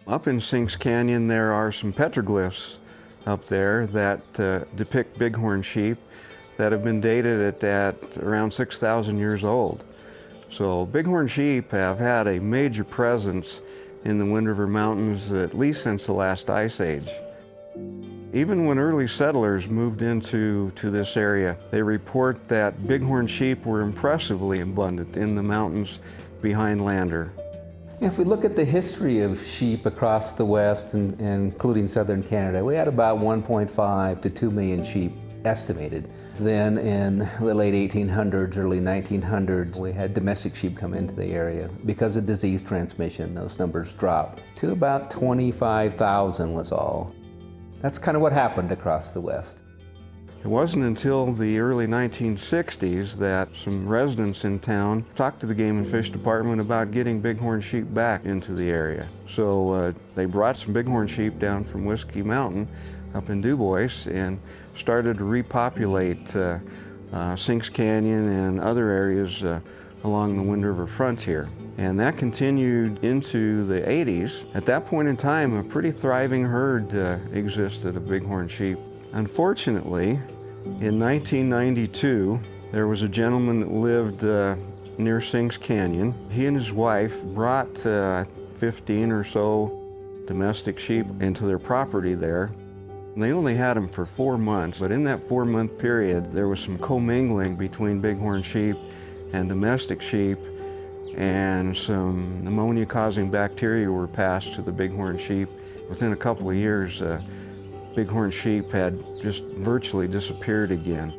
Up in Sinks Canyon, there are some petroglyphs up there that depict bighorn sheep that have been dated at around 6,000 years old. So bighorn sheep have had a major presence in the Wind River Mountains at least since the last ice age. Even when early settlers moved into this area, they report that bighorn sheep were impressively abundant in the mountains behind Lander. If we look at the history of sheep across the West, and including southern Canada, we had about 1.5 to 2 million sheep estimated. Then in the late 1800s, early 1900s, we had domestic sheep come into the area. Because of disease transmission, those numbers dropped to about 25,000 was all. That's kind of what happened across the West. It wasn't until the early 1960s that some residents in town talked to the Game and Fish Department about getting bighorn sheep back into the area. So they brought some bighorn sheep down from Whiskey Mountain up in Du Bois and started to repopulate Sinks Canyon and other areas along the Wind River frontier. And that continued into the 80s. At that point in time, a pretty thriving herd existed of bighorn sheep. Unfortunately, in 1992, there was a gentleman that lived near Sinks Canyon. He and his wife brought 15 or so domestic sheep into their property there. And they only had them for 4 months, but in that 4-month period, there was some commingling between bighorn sheep and domestic sheep, and some pneumonia-causing bacteria were passed to the bighorn sheep. Within a couple of years, bighorn sheep had just virtually disappeared again.